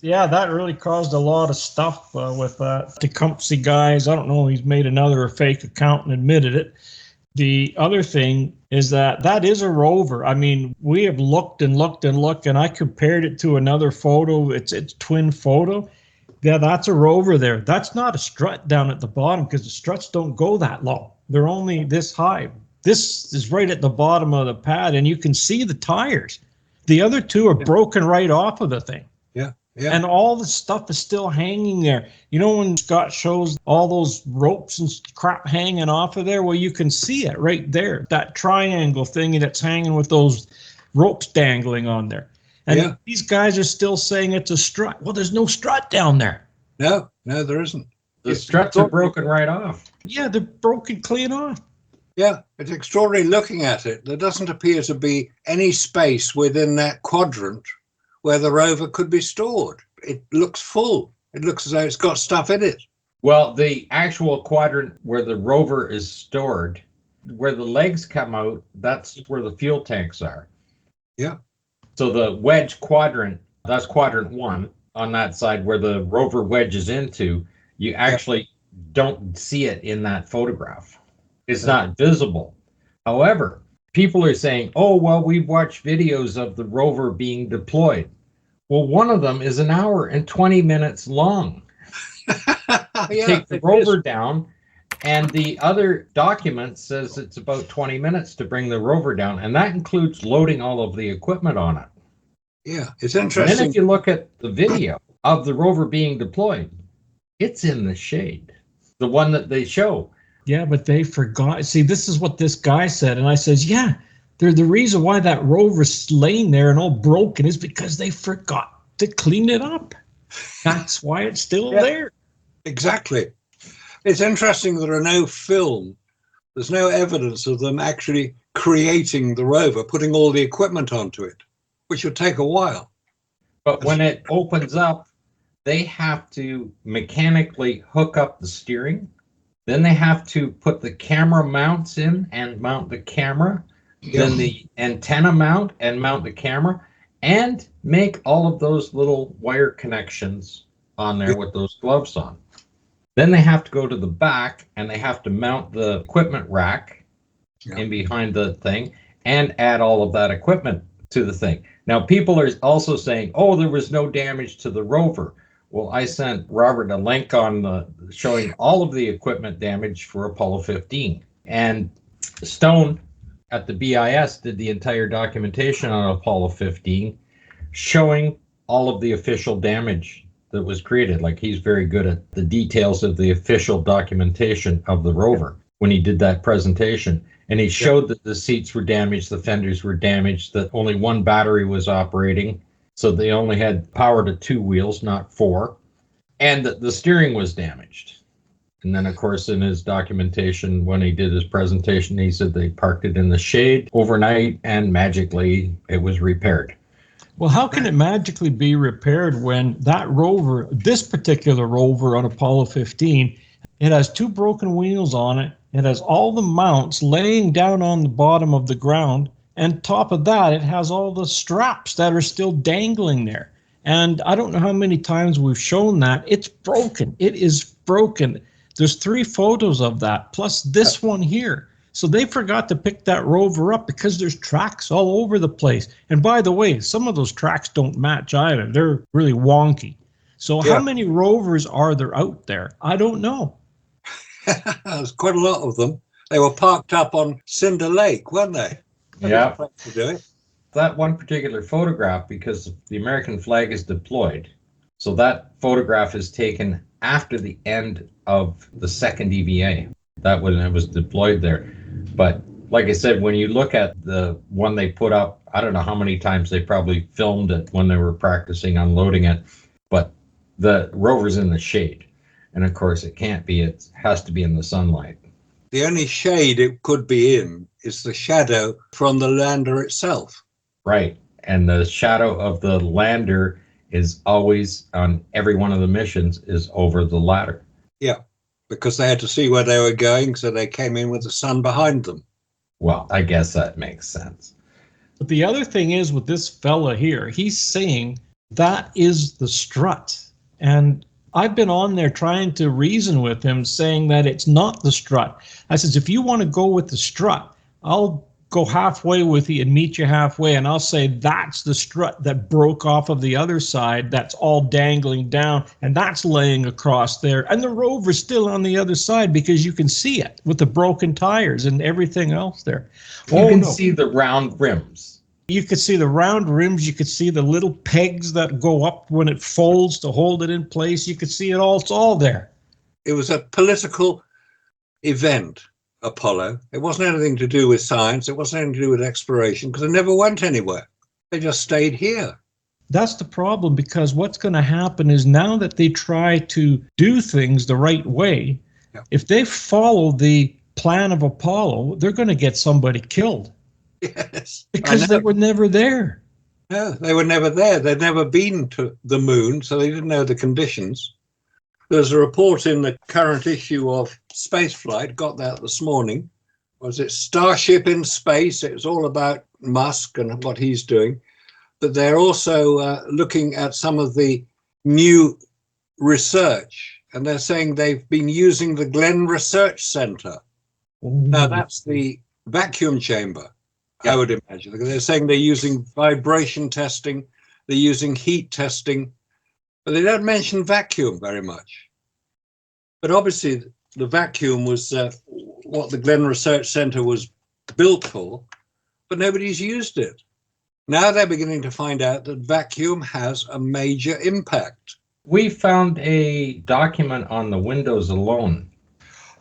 Yeah, that really caused a lot of stuff with Tecumseh guys. I don't know, he's made another fake account and admitted it. The other thing is that is a rover. I mean, we have looked and looked and looked, and I compared it to another photo. It's twin photo. Yeah, that's a rover there. That's not a strut down at the bottom because the struts don't go that low. They're only this high. This is right at the bottom of the pad, and you can see the tires. The other two are broken right off of the thing. Yeah. Yeah. And all the stuff is still hanging there. You know when Scott shows all those ropes and crap hanging off of there? Well, you can see it right there. That triangle thing that's hanging with those ropes dangling on there. And these guys are still saying it's a strut. Well, there's no strut down there. No, there isn't. The struts are broken right off. Yeah, they're broken clean off. Yeah, it's extraordinary looking at it. There doesn't appear to be any space within that quadrant where the rover could be stored. It looks full. It looks as though it's got stuff in it. Well, the actual quadrant where the rover is stored, where the legs come out, that's where the fuel tanks are. Yeah. So the wedge quadrant, that's quadrant 1 on that side where the rover wedges into, you actually don't see it in that photograph. It's not visible. However, people are saying, oh, well, we've watched videos of the rover being deployed. Well, one of them is 1 hour and 20 minutes long. Take the rover down, and the other document says it's about 20 minutes to bring the rover down, and that includes loading all of the equipment on it. Yeah, it's interesting. And then if you look at the video of the rover being deployed, it's in the shade, the one that they show. Yeah, but they forgot. See, this is what this guy said, and I says, yeah, the reason why that rover's laying there and all broken is because they forgot to clean it up. That's why it's still there. Exactly. It's interesting there are no film. There's no evidence of them actually creating the rover, putting all the equipment onto it, which would take a while. But when it opens up, they have to mechanically hook up the steering. Then they have to put the camera mounts in and mount the camera. Then the antenna mount and mount the camera, and make all of those little wire connections on there with those gloves on. Then they have to go to the back and they have to mount the equipment rack in behind the thing and add all of that equipment to the thing. Now, people are also saying, oh, there was no damage to the rover. Well, I sent Robert a link on showing all of the equipment damage for Apollo 15. And Stone at the BIS did the entire documentation on Apollo 15, showing all of the official damage that was created. Like, he's very good at the details of the official documentation of the rover when he did that presentation. And he showed that the seats were damaged, the fenders were damaged, that only one battery was operating. So they only had power to 2 wheels, not 4, and that the steering was damaged. And then, of course, in his documentation, when he did his presentation, he said they parked it in the shade overnight and magically it was repaired. Well, how can it magically be repaired when that rover, this particular rover on Apollo 15, it has 2 broken wheels on it. It has all the mounts laying down on the bottom of the ground. And top of that, it has all the straps that are still dangling there. And I don't know how many times we've shown that. It's broken. It is broken. There's 3 photos of that, plus this one here. So they forgot to pick that rover up because there's tracks all over the place. And by the way, some of those tracks don't match either. They're really wonky. So how many rovers are there out there? I don't know. There's quite a lot of them. They were parked up on Cinder Lake, weren't they? Yeah. To do it. That one particular photograph, because the American flag is deployed, so that photograph is taken after the end of the second EVA. That when it was deployed there. But like I said, when you look at the one they put up, I don't know how many times they probably filmed it when they were practicing unloading it, but the rover's in the shade. And of course it can't be, it has to be in the sunlight. The only shade it could be in is the shadow from the lander itself. Right. And the shadow of the lander is always on every one of the missions is over the ladder. Yeah, because they had to see where they were going, so they came in with the sun behind them. Well, I guess that makes sense. But the other thing is with this fella here, he's saying That is the strut. And I've been on there trying to reason with him, saying that it's not the strut. I says, if you want to go with the strut, I'll go halfway with you and meet you halfway, and I'll say that's the strut that broke off of the other side, that's all dangling down, and that's laying across there. And the Rover's still on the other side because you can see it with the broken tires and everything else there. You can see the round rims. You could see the round rims. You could see the little pegs that go up when it folds to hold it in place. You could see it all. It's all there. It was a political event, Apollo. It wasn't anything to do with science. It wasn't anything to do with exploration, because it never went anywhere. They just stayed here. That's the problem, because what's going to happen is now that they try to do things the right way, if they follow the plan of Apollo, they're going to get somebody killed. Yes. Because they were never there. No, they were never there. They'd never been to the moon, so they didn't know the conditions. There's a report in the current issue of Spaceflight, got that this morning. Was it Starship in Space? It was all about Musk and what he's doing. But they're also looking at some of the new research, and they're saying they've been using the Glenn Research Center. Now, that's the vacuum chamber. I would imagine. They're saying they're using vibration testing, they're using heat testing, but they don't mention vacuum very much. But obviously the vacuum was what the Glenn Research Center was built for, but nobody's used it. Now they're beginning to find out that vacuum has a major impact. We found a document on the windows alone.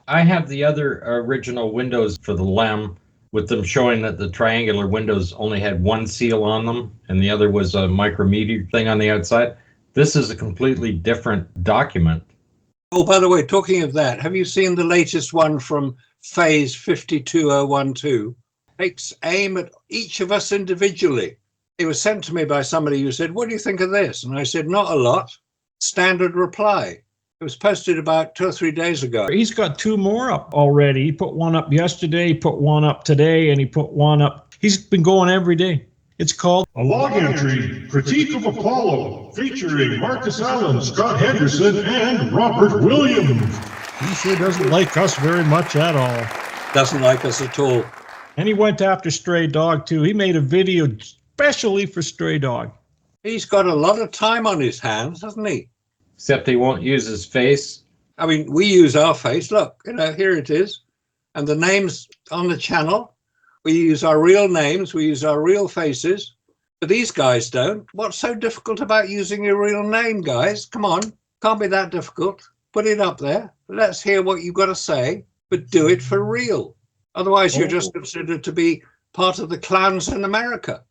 I have the other original windows for the LEM, with them showing that the triangular windows only had one seal on them and the other was a micrometer thing on the outside. This is a completely different document. Oh, by the way, talking of that, have you seen the latest one from Phase 52012? Takes aim at each of us individually. It was sent to me by somebody who said, what do you think of this? And I said, not a lot. Standard reply. It was posted about 2 or 3 days ago. He's got 2 more up already. He put one up yesterday, he put one up today, and he put one up. He's been going every day. It's called A Log Entry, Critique of Apollo, featuring Marcus Allen, Scott Henderson, and Robert Williams. He sure doesn't like us very much at all. Doesn't like us at all. And he went after Stray Dog, too. He made a video especially for Stray Dog. He's got a lot of time on his hands, hasn't he? Except he won't use his face. I mean, we use our face. Look, here it is. And the names on the channel, we use our real names, we use our real faces. But these guys don't. What's so difficult about using your real name, guys? Come on. Can't be that difficult. Put it up there. Let's hear what you've got to say, but do it for real. Otherwise, you're just considered to be part of the clowns in America.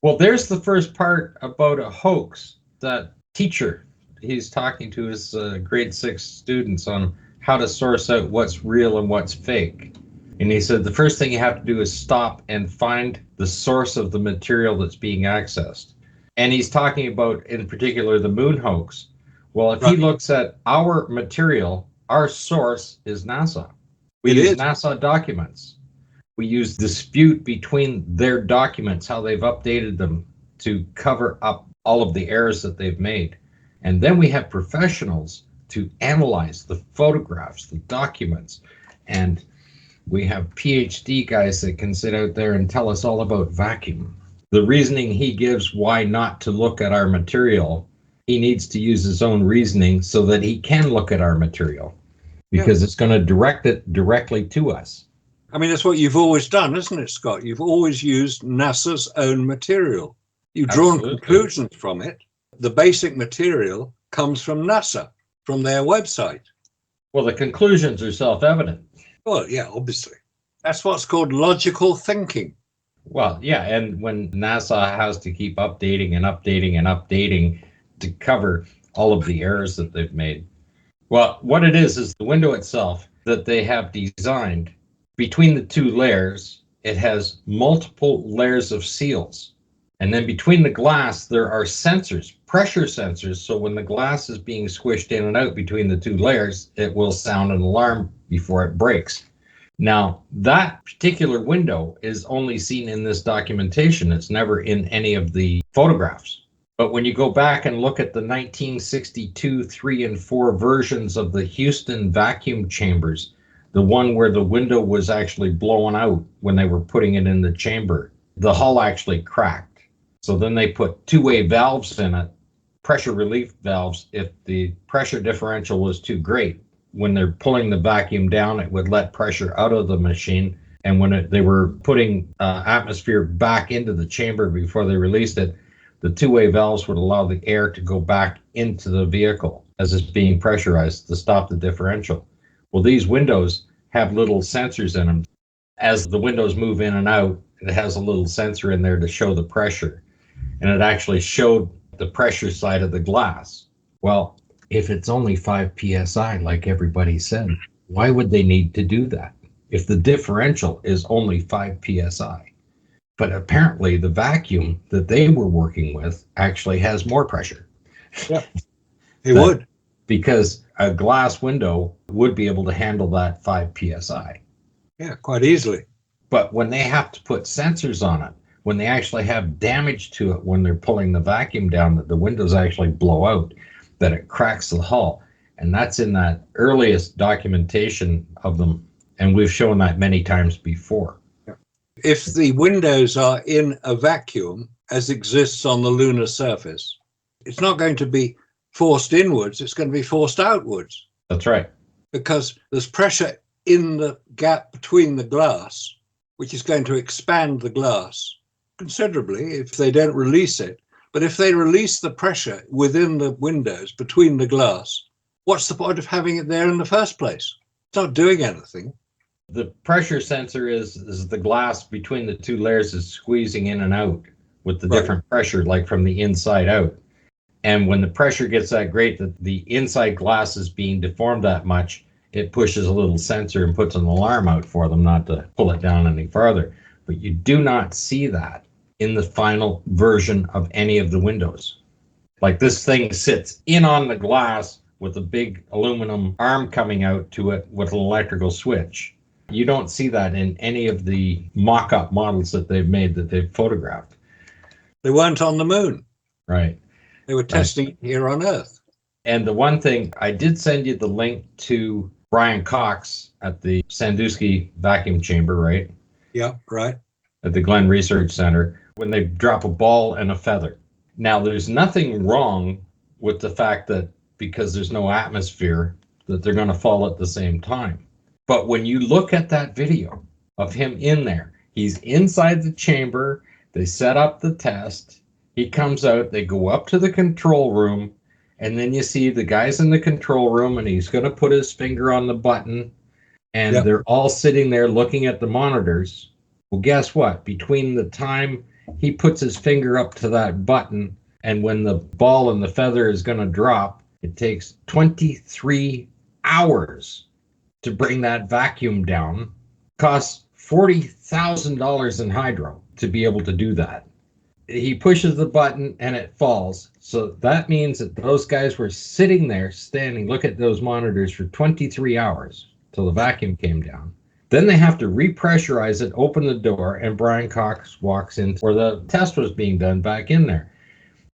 Well, there's the first part about a hoax. That teacher, he's talking to his grade 6 students on how to source out what's real and what's fake. And he said the first thing you have to do is stop and find the source of the material that's being accessed. And he's talking about, in particular, the moon hoax. Well, if he looks at our material, our source is NASA. We use NASA documents. We use dispute between their documents, how they've updated them to cover up all of the errors that they've made. And then we have professionals to analyze the photographs, the documents, and we have PhD guys that can sit out there and tell us all about vacuum. The reasoning he gives why not to look at our material, he needs to use his own reasoning so that he can look at our material, because it's going to direct it directly to us. I mean, that's what you've always done, isn't it, Scott? You've always used NASA's own material. You've drawn conclusions from it. The basic material comes from NASA, from their website. Well, the conclusions are self-evident. Well, yeah, obviously. That's what's called logical thinking. Well, yeah, and when NASA has to keep updating and updating and updating to cover all of the errors that they've made. Well, what it is the window itself that they have designed, between the 2 layers, it has multiple layers of seals. And then between the glass, there are sensors, pressure sensors. So when the glass is being squished in and out between the 2 layers, it will sound an alarm before it breaks. Now, that particular window is only seen in this documentation. It's never in any of the photographs. But when you go back and look at the 1962 3 and 4 versions of the Houston vacuum chambers, the one where the window was actually blowing out when they were putting it in the chamber, the hull actually cracked. So then they put two-way valves in it, pressure relief valves. If the pressure differential was too great, when they're pulling the vacuum down, it would let pressure out of the machine. And when they were putting atmosphere back into the chamber before they released it, the two-way valves would allow the air to go back into the vehicle as it's being pressurized to stop the differential. Well, these windows have little sensors in them. As the windows move in and out, it has a little sensor in there to show the pressure. And it actually showed the pressure side of the glass. Well, if it's only 5 psi, like everybody said, why would they need to do that if the differential is only 5 psi? But apparently the vacuum that they were working with actually has more pressure. Yeah, it would. Because a glass window would be able to handle that 5 psi. Yeah, quite easily. But when they have to put sensors on it, when they actually have damage to it when they're pulling the vacuum down, that the windows actually blow out, that it cracks the hull. And that's in that earliest documentation of them. And we've shown that many times before. If the windows are in a vacuum, as exists on the lunar surface, it's not going to be forced inwards, it's going to be forced outwards. That's right. Because there's pressure in the gap between the glass, which is going to expand the glass considerably if they don't release it. But if they release the pressure within the windows, between the glass, what's the point of having it there in the first place? It's not doing anything. The pressure sensor is the glass between the two layers is squeezing in and out with the different pressure, like from the inside out. And when the pressure gets that great that the inside glass is being deformed that much, it pushes a little sensor and puts an alarm out for them not to pull it down any farther. But you do not see that in the final version of any of the windows. Like this thing sits in on the glass with a big aluminum arm coming out to it with an electrical switch. You don't see that in any of the mock-up models that they've made, that they've photographed. They weren't on the moon. Right. They were testing it here on Earth. And the one thing, I did send you the link to Brian Cox at the Sandusky vacuum chamber, right? Yeah, right. At the Glenn Research Center, when they drop a ball and a feather. Now, there's nothing wrong with the fact that because there's no atmosphere, that they're going to fall at the same time. But when you look at that video of him in there, he's inside the chamber, they set up the test, he comes out, they go up to the control room, and then you see the guys in the control room, and he's going to put his finger on the button, and they're all sitting there looking at the monitors. Well, guess what? Between the time he puts his finger up to that button and when the ball and the feather is going to drop, it takes 23 hours to bring that vacuum down. Costs $40,000 in hydro to be able to do that. He pushes the button and it falls. So that means that those guys were sitting there, standing, look at those monitors for 23 hours till the vacuum came down. Then they have to repressurize it, open the door, and Brian Cox walks in where the test was being done back in there.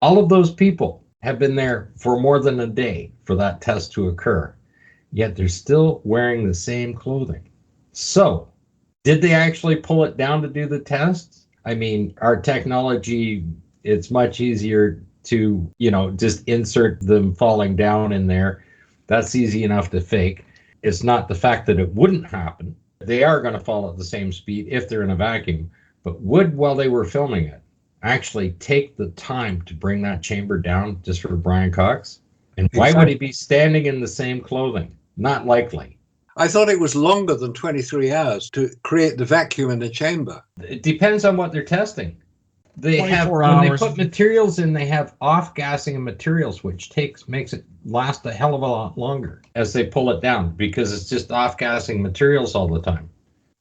All of those people have been there for more than a day for that test to occur. Yet they're still wearing the same clothing. So, did they actually pull it down to do the tests? I mean, our technology, it's much easier to, just insert them falling down in there. That's easy enough to fake. It's not the fact that it wouldn't happen. They are going to fall at the same speed if they're in a vacuum. But would, while they were filming it, actually take the time to bring that chamber down just for Brian Cox? And why would he be standing in the same clothing? Not likely. I thought it was longer than 23 hours to create the vacuum in the chamber. It depends on what they're testing. They have, when hours. they put materials in, they have off-gassing of materials, which makes it last a hell of a lot longer as they pull it down, because it's just off-gassing materials all the time.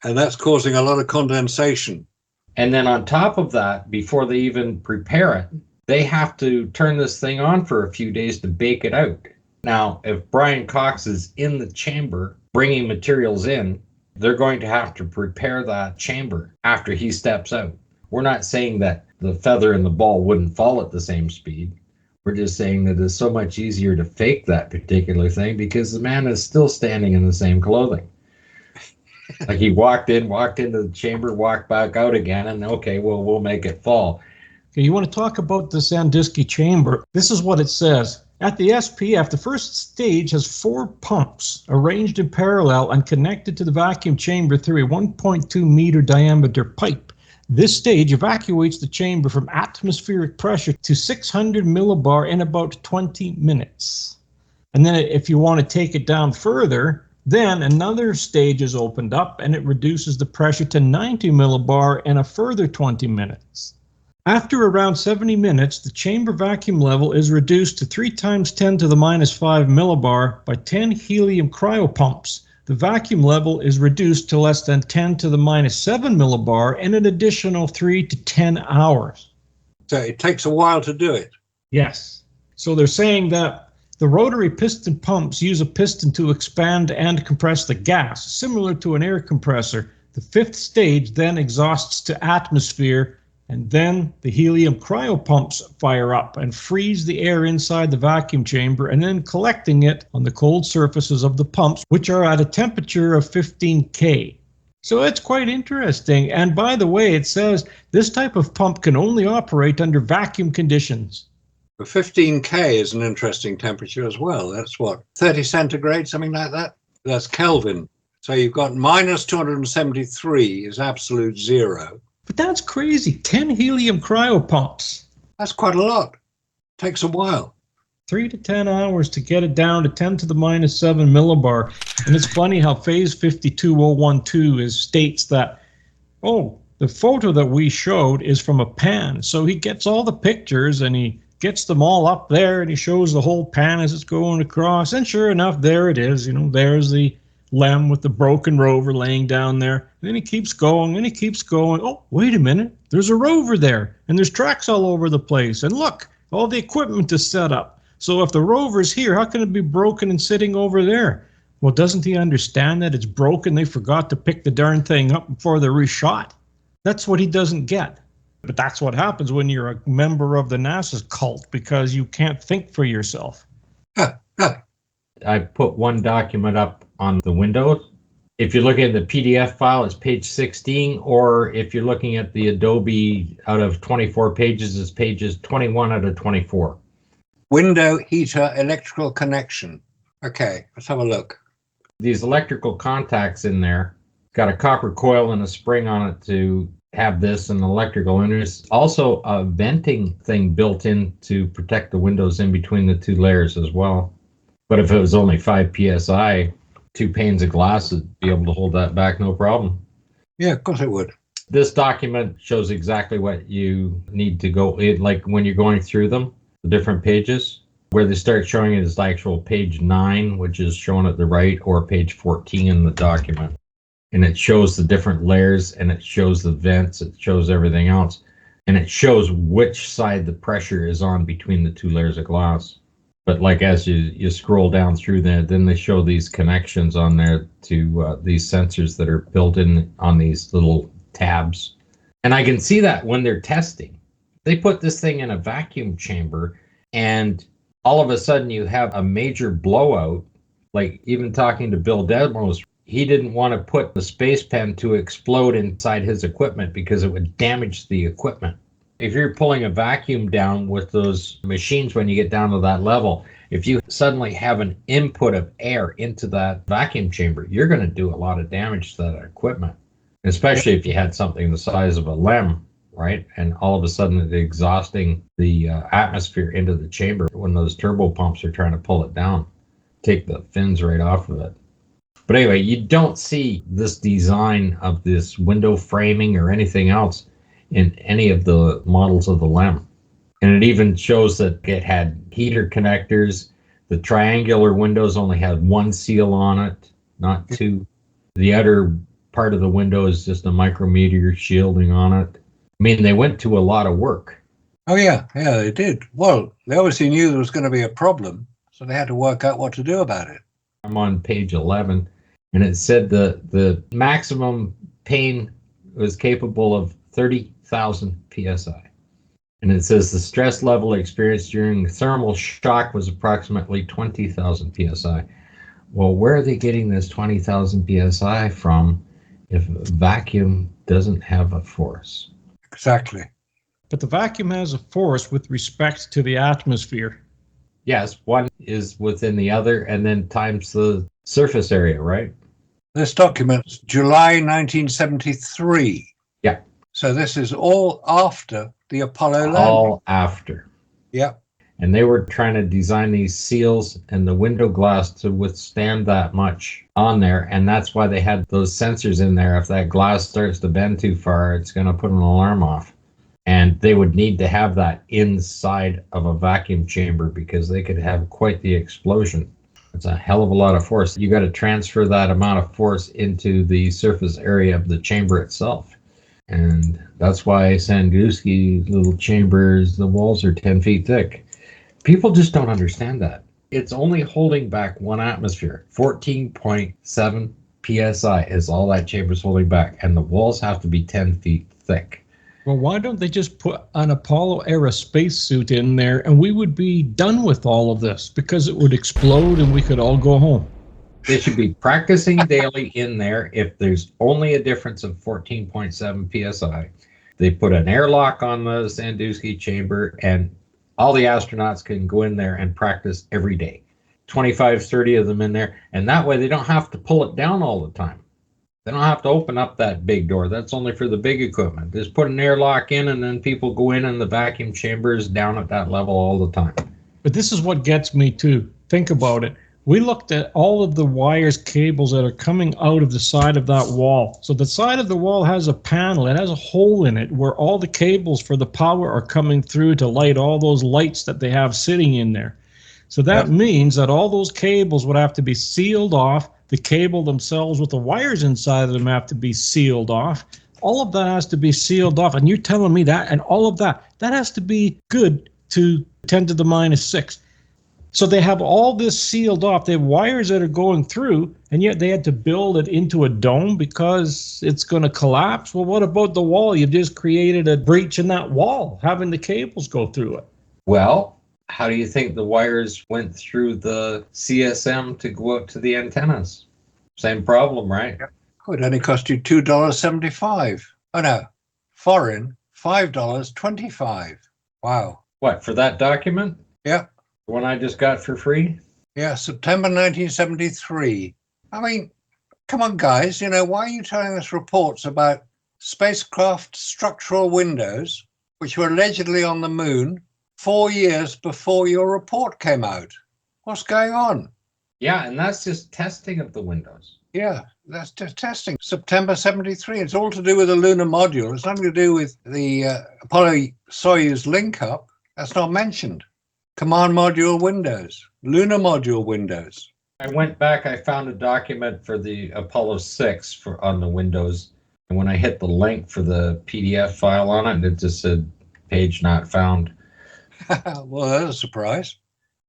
And that's causing a lot of condensation. And then on top of that, before they even prepare it, they have to turn this thing on for a few days to bake it out. Now, if Brian Cox is in the chamber bringing materials in, they're going to have to prepare that chamber after he steps out. We're not saying that the feather in the ball wouldn't fall at the same speed. We're just saying that it's so much easier to fake that particular thing because the man is still standing in the same clothing. Like he walked into the chamber, walked back out again, and okay, well, we'll make it fall. Okay, you want to talk about the Sandis Chamber? This is what it says. At the SPF, the first stage has 4 pumps arranged in parallel and connected to the vacuum chamber through a 1.2 meter diameter pipe. This stage evacuates the chamber from atmospheric pressure to 600 millibar in about 20 minutes. And then if you want to take it down further, then another stage is opened up and it reduces the pressure to 90 millibar in a further 20 minutes. After around 70 minutes, the chamber vacuum level is reduced to 3 times 10 to the minus 5 millibar by 10 helium cryopumps. The vacuum level is reduced to less than 10 to the minus 7 millibar in an additional 3 to 10 hours. So it takes a while to do it. Yes. So they're saying that the rotary piston pumps use a piston to expand and compress the gas, similar to an air compressor. The 5th stage then exhausts to atmosphere, and then the helium cryopumps fire up and freeze the air inside the vacuum chamber and then collecting it on the cold surfaces of the pumps, which are at a temperature of 15 K. So it's quite interesting. And by the way, it says this type of pump can only operate under vacuum conditions. But 15 K is an interesting temperature as well. That's what, 30 centigrade, something like that? That's Kelvin. So you've got minus 273 is absolute zero. But that's crazy. 10 helium cryopumps. That's quite a lot. Takes a while. 3 to 10 hours to get it down to 10 to the minus 7 millibar. And it's funny how phase 52012 states that, oh, the photo that we showed is from a pan. So he gets all the pictures and he gets them all up there and he shows the whole pan as it's going across. And sure enough, there it is. You know, there's the LEM with the broken rover laying down there. And then he keeps going and he keeps going. Oh, wait a minute. There's a rover there and there's tracks all over the place. And look, all the equipment is set up. So if the rover's here, how can it be broken and sitting over there? Well, doesn't he understand that it's broken? They forgot to pick the darn thing up before they reshot. That's what he doesn't get. But that's what happens when you're a member of the NASA's cult, because you can't think for yourself. I put one document up on the Windows. If you're looking at the PDF file, it's page 16, or if you're looking at the Adobe out of 24 pages, it's pages 21 out of 24. Window heater electrical connection. Okay, let's have a look. These electrical contacts in there, got a copper coil and a spring on it to have this and electrical, and there's also a venting thing built in to protect the windows in between the 2 layers as well. But if it was only 5 psi, 2 panes of glass would be able to hold that back no problem. Yeah, of course it would. This document shows exactly what you need to go in, like when you're going through them, the different pages. Where they start showing it is the actual page 9, which is shown at the right, or page 14 in the document. And it shows the different layers, and it shows the vents, it shows everything else. And it shows which side the pressure is on between the 2 layers of glass. But like as you scroll down through there, then they show these connections on there to these sensors that are built in on these little tabs. And I can see that when they're testing. They put this thing in a vacuum chamber, and all of a sudden you have a major blowout. Like even talking to Bill Demos, he didn't want to put the space pen to explode inside his equipment because it would damage the equipment. If you're pulling a vacuum down with those machines, when you get down to that level, if you suddenly have an input of air into that vacuum chamber, you're going to do a lot of damage to that equipment, especially if you had something the size of a LEM, right? And all of a sudden it's exhausting the atmosphere into the chamber when those turbo pumps are trying to pull it down, take the fins right off of it. But anyway, you don't see this design of this window framing or anything else in any of the models of the LEM. And it even shows that it had heater connectors. The triangular windows only had 1 seal on it, not 2. The other part of the window is just a micrometeor shielding on it. I mean, they went to a lot of work. Oh, yeah, they did. Well, they obviously knew there was going to be a problem, so they had to work out what to do about it. I'm on page 11, and it said the maximum pane was capable of 30,000 psi. And it says the stress level experienced during thermal shock was approximately 20,000 psi. Well, where are they getting this 20,000 psi from if vacuum doesn't have a force? Exactly. But the vacuum has a force with respect to the atmosphere. Yes, one is within the other and then times the surface area, right? This document's July 1973. Yeah. So this is all after the Apollo landing. All after. Yep. And they were trying to design these seals and the window glass to withstand that much on there. And that's why they had those sensors in there. If that glass starts to bend too far, it's going to put an alarm off. And they would need to have that inside of a vacuum chamber because they could have quite the explosion. It's a hell of a lot of force. You got to transfer that amount of force into the surface area of the chamber itself. And that's why Sandusky little chambers, the walls are 10 feet thick. People just don't understand that. It's only holding back one atmosphere. 14.7 psi is all that chamber's holding back. And the walls have to be 10 feet thick. Well, why don't they just put an Apollo era spacesuit in there and we would be done with all of this because it would explode and we could all go home? They should be practicing daily in there. If there's only a difference of 14.7 psi, they put an airlock on the Sandusky chamber and all the astronauts can go in there and practice every day. 25, 30 of them in there. And that way they don't have to pull it down all the time. They don't have to open up that big door. That's only for the big equipment. Just put an airlock in and then people go in and the vacuum chamber is down at that level all the time. But this is what gets me too. Think about it. We looked at all of the wires, cables that are coming out of the side of that wall. So the side of the wall has a panel. It has a hole in it where all the cables for the power are coming through to light all those lights that they have sitting in there. So that means that all those cables would have to be sealed off. The cable themselves with the wires inside of them have to be sealed off. All of that has to be sealed off. And you're telling me that, and all of that has to be good to 10 to the minus 6. So they have all this sealed off. They have wires that are going through, and yet they had to build it into a dome because it's going to collapse. Well, what about the wall? You've just created a breach in that wall, having the cables go through it. Well, how do you think the wires went through the CSM to go out to the antennas? Same problem, right? Oh, it only cost you $2.75. Oh, no. Foreign, $5.25. Wow. What, for that document? Yeah. The one I just got for free? Yeah, September 1973. I mean, come on, guys. You know, why are you telling us reports about spacecraft structural windows, which were allegedly on the moon, 4 years before your report came out? What's going on? Yeah, and that's just testing of the windows. Yeah, that's just testing. September 73. It's all to do with the lunar module. It's nothing to do with the Apollo-Soyuz link-up. That's not mentioned. Command module windows, lunar module windows. I went back, I found a document for the Apollo 6 on the Windows. And when I hit the link for the PDF file on it, it just said page not found. Well, that's a surprise.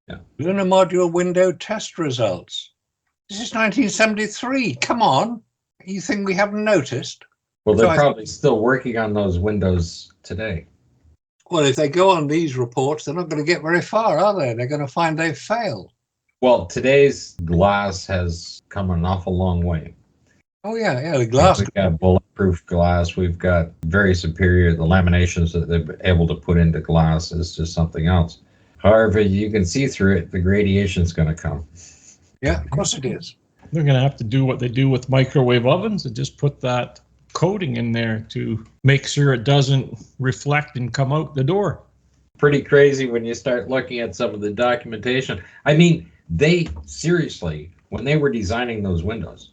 Yeah. Lunar module window test results. This is 1973. Come on. You think we haven't noticed? Well, they're probably still working on those windows today. Well, if they go on these reports, they're not going to get very far, are they? They're going to find they've failed. Well, today's glass has come an awful long way. Oh, yeah, the glass. We've got bulletproof glass. We've got very superior, the laminations that they're able to put into glass is just something else. However, you can see through it, the gradiation's going to come. Yeah, of course it is. They're going to have to do what they do with microwave ovens and just put that coating in there to make sure it doesn't reflect and come out the door. Pretty crazy when you start looking at some of the documentation. I mean, they seriously, when they were designing those windows,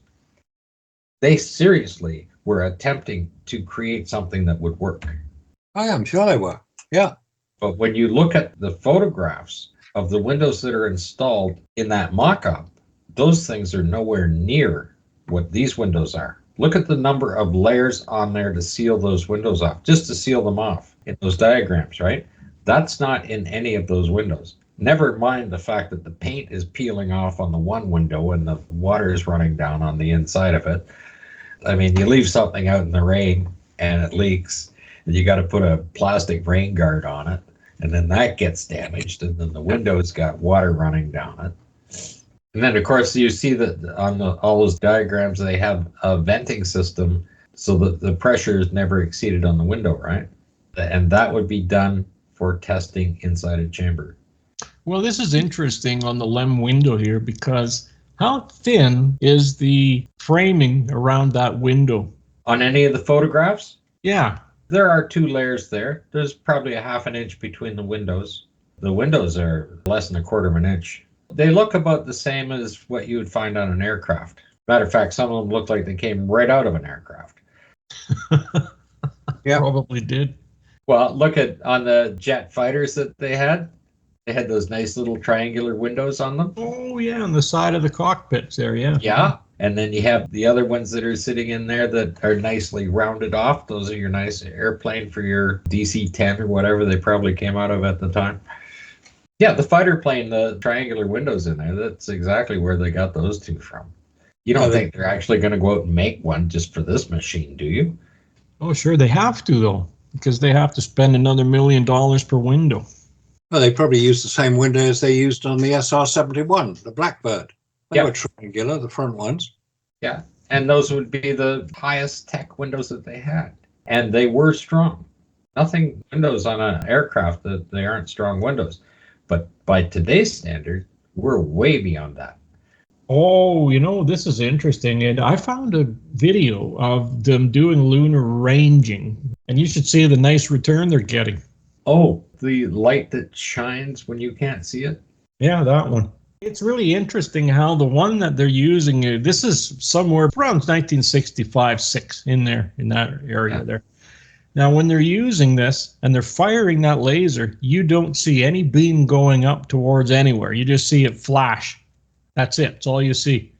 they seriously were attempting to create something that would work. I am sure they were. Yeah. But when you look at the photographs of the windows that are installed in that mock-up, those things are nowhere near what these windows are. Look at the number of layers on there to seal those windows off, just to seal them off in those diagrams, right? That's not in any of those windows. Never mind the fact that the paint is peeling off on the one window and the water is running down on the inside of it. I mean, you leave something out in the rain and it leaks. You got to put a plastic rain guard on it, and then that gets damaged, and then the window's got water running down it. And then, of course, you see that on all those diagrams, they have a venting system so that the pressure is never exceeded on the window, right? And that would be done for testing inside a chamber. Well, this is interesting on the LEM window here, because how thin is the framing around that window? On any of the photographs, Yeah. there are 2 layers there. There's probably a half an inch between the windows. The windows are less than a quarter of an inch. They look about the same as what you would find on an aircraft. Matter of fact, some of them look like they came right out of an aircraft. Yeah. Probably did. Well, look at on the jet fighters that they had. They had those nice little triangular windows on them. Oh, yeah, on the side of the cockpits there, yeah. Yeah. And then you have the other ones that are sitting in there that are nicely rounded off. Those are your nice airplane for your DC-10 or whatever they probably came out of at the time. Yeah, the fighter plane, the triangular windows in there, that's exactly where they got those 2 from. You don't think they're actually going to go out and make one just for this machine, do you? Oh, sure, they have to, though, because they have to spend another $1 million per window. Well, they probably used the same windows they used on the SR-71, the Blackbird. They were triangular, the front ones. Yeah, and those would be the highest tech windows that they had. And they were strong. Nothing windows on an aircraft that they aren't strong windows. But by today's standard, we're way beyond that. Oh, this is interesting. And I found a video of them doing lunar ranging, and you should see the nice return they're getting. Oh, the light that shines when you can't see it? Yeah, that one. It's really interesting how the one that they're using, this is somewhere around 1965-6 in that area there. Now, when they're using this and they're firing that laser, you don't see any beam going up towards anywhere. You just see it flash. That's it. That's all you see.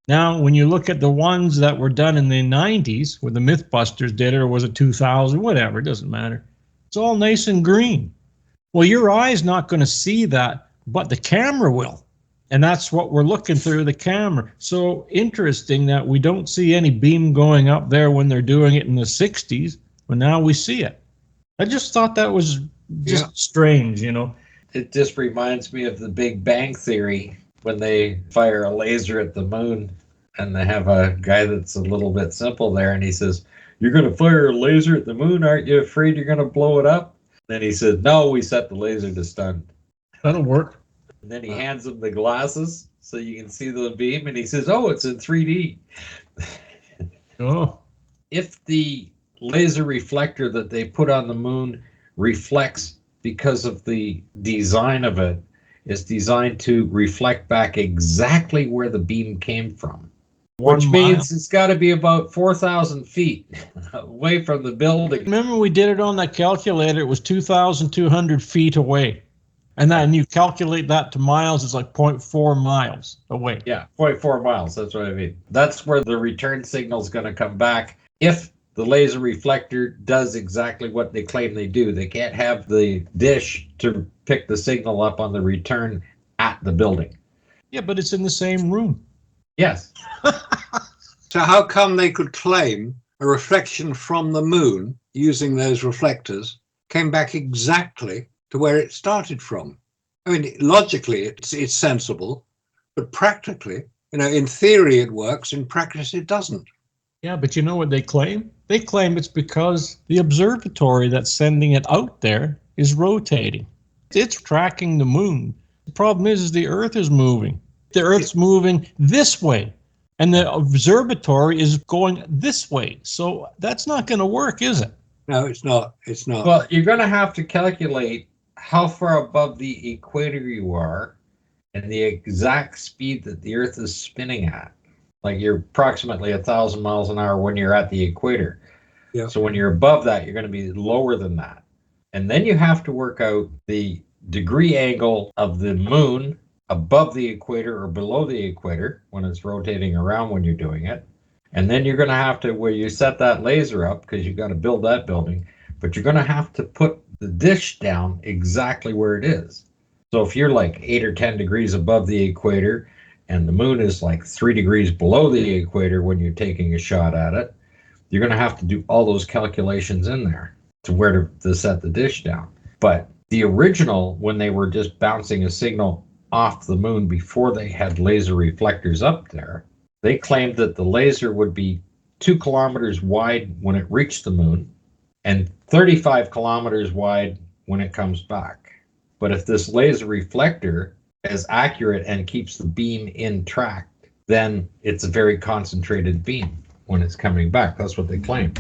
Now, when you look at the ones that were done in the 90s, where the Mythbusters did it, or was it 2000, whatever, it doesn't matter. It's all nice and green. Well, your eye's not going to see that, but the camera will. And that's what we're looking through the camera. So interesting that we don't see any beam going up there when they're doing it in the 60s. But now we see it. I just thought that was just strange, It just reminds me of the Big Bang Theory when they fire a laser at the moon and they have a guy that's a little bit simple there and he says, "You're going to fire a laser at the moon? Aren't you afraid you're going to blow it up?" Then he said, "No, we set the laser to stun." That'll work. And then he hands him the glasses so you can see the beam and he says, "Oh, it's in 3D. Oh. If the laser reflector that they put on the moon reflects because of the design of it, is designed to reflect back exactly where the beam came from. Which means it's got to be about 4,000 feet away from the building. Remember we did it on that calculator, it was 2,200 feet away. And then you calculate that to miles, it's like 0.4 miles away. Yeah, 0.4 miles, that's what I mean. That's where the return signal is going to come back if the laser reflector does exactly what they claim they do. They can't have the dish to pick the signal up on the return at the building. Yeah, but it's in the same room. Yes. So how come they could claim a reflection from the moon using those reflectors came back exactly to where it started from? I mean, logically, it's sensible, but practically, in theory it works, in practice it doesn't. Yeah, but you know what they claim? They claim it's because the observatory that's sending it out there is rotating. It's tracking the moon. The problem is the Earth is moving. The Earth's moving this way, and the observatory is going this way. So that's not going to work, is it? No, it's not. It's not. Well, you're going to have to calculate how far above the equator you are and the exact speed that the Earth is spinning at. Like you're approximately 1,000 miles an hour when you're at the equator. Yeah. So when you're above that, you're going to be lower than that. And then you have to work out the degree angle of the moon above the equator or below the equator when it's rotating around when you're doing it. And then you're going to have to, where you set that laser up, because you've got to build that building, but you're going to have to put the dish down exactly where it is. So if you're like 8 or 10 degrees above the equator and the moon is like 3 degrees below the equator when you're taking a shot at it, you're going to have to do all those calculations in there. to where to set the dish down. But the original, when they were just bouncing a signal off the moon before they had laser reflectors up there, they claimed that the laser would be 2 kilometers wide when it reached the moon and 35 kilometers wide when it comes back. But if this laser reflector is accurate and keeps the beam in track, then it's a very concentrated beam when it's coming back. That's what they claim.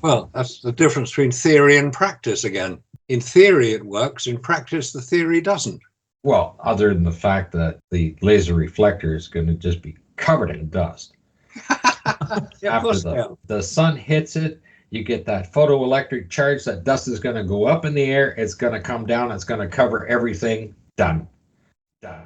Well, that's the difference between theory and practice again. In theory it works, in practice the theory doesn't. Well, other than the fact that the laser reflector is going to just be covered in dust. Yeah, of course After the sun hits it, you get that photoelectric charge. That dust is going to go up in the air. It's going to come down. It's going to cover everything. Done. Done.